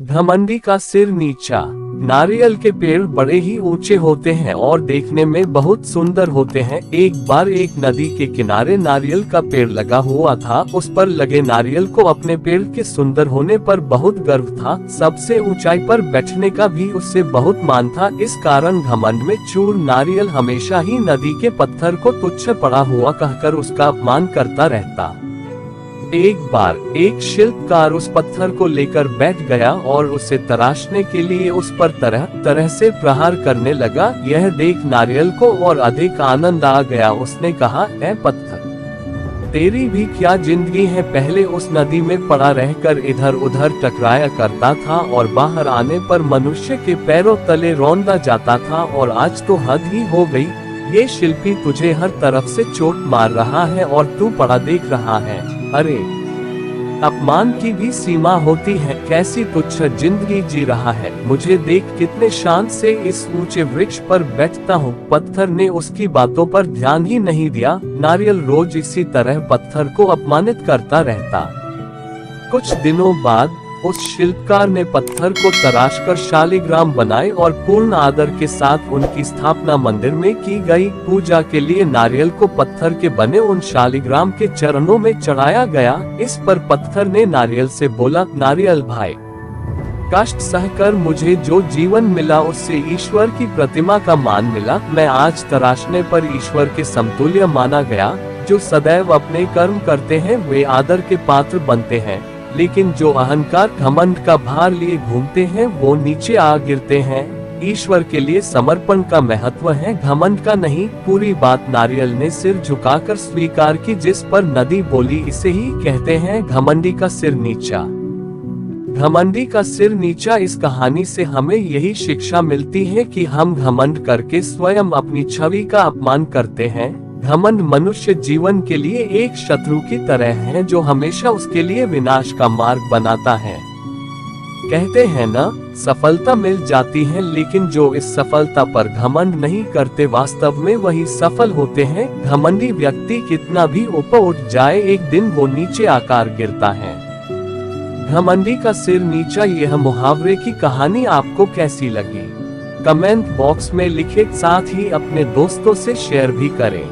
घमंडी का सिर नीचा। नारियल के पेड़ बड़े ही ऊंचे होते हैं और देखने में बहुत सुंदर होते हैं। एक बार एक नदी के किनारे नारियल का पेड़ लगा हुआ था। उस पर लगे नारियल को अपने पेड़ के सुंदर होने पर बहुत गर्व था। सबसे ऊंचाई पर बैठने का भी उससे बहुत मान था। इस कारण घमंड में चूर नारियल हमेशा ही नदी के पत्थर को तुच्छ पड़ा हुआ कहकर उसका अपमान करता रहता। एक बार एक शिल्पकार उस पत्थर को लेकर बैठ गया और उसे तराशने के लिए उस पर तरह तरह से प्रहार करने लगा। यह देख नारियल को और अधिक आनंद आ गया। उसने कहा, ऐ पत्थर, तेरी भी क्या जिंदगी है। पहले उस नदी में पड़ा रहकर इधर उधर टकराया करता था और बाहर आने पर मनुष्य के पैरों तले रौंदा जाता था, और आज तो हद ही हो गई। ये शिल्पी तुझे हर तरफ से चोट मार रहा है और तू पड़ा देख रहा है। अरे, अपमान की भी सीमा होती है। कैसी तुच्छ जिंदगी जी रहा है। मुझे देख कितने शान से इस ऊंचे वृक्ष पर बैठता हूँ। पत्थर ने उसकी बातों पर ध्यान ही नहीं दिया। नारियल रोज इसी तरह पत्थर को अपमानित करता रहता। कुछ दिनों बाद उस शिल्पकार ने पत्थर को तराशकर शालिग्राम बनाए और पूर्ण आदर के साथ उनकी स्थापना मंदिर में की गई। पूजा के लिए नारियल को पत्थर के बने उन शालिग्राम के चरणों में चढ़ाया गया। इस पर पत्थर ने नारियल से बोला, नारियल भाई, कष्ट सहकर मुझे जो जीवन मिला उससे ईश्वर की प्रतिमा का मान मिला। मैं आज तराशने पर ईश्वर के समतुल्य माना गया। जो सदैव अपने कर्म करते हैं वे आदर के पात्र बनते हैं, लेकिन जो अहंकार घमंड का भार लिए घूमते हैं वो नीचे आ गिरते हैं। ईश्वर के लिए समर्पण का महत्व है, घमंड का नहीं। पूरी बात नारियल ने सिर झुकाकर स्वीकार की। जिस पर नदी बोली, इसे ही कहते हैं घमंडी का सिर नीचा। घमंडी का सिर नीचा। इस कहानी से हमें यही शिक्षा मिलती है कि हम घमंड करके स्वयं अपनी छवि का अपमान करते हैं। घमंड मनुष्य जीवन के लिए एक शत्रु की तरह है जो हमेशा उसके लिए विनाश का मार्ग बनाता है। कहते हैं ना, सफलता मिल जाती है, लेकिन जो इस सफलता पर घमंड नहीं करते वास्तव में वही सफल होते हैं। घमंडी व्यक्ति कितना भी ऊपर उठ जाए, एक दिन वो नीचे आकर गिरता है। घमंडी का सिर नीचा। यह मुहावरे की कहानी आपको कैसी लगी? कमेंट बॉक्स में लिखें, साथ ही अपने दोस्तों से शेयर भी करें।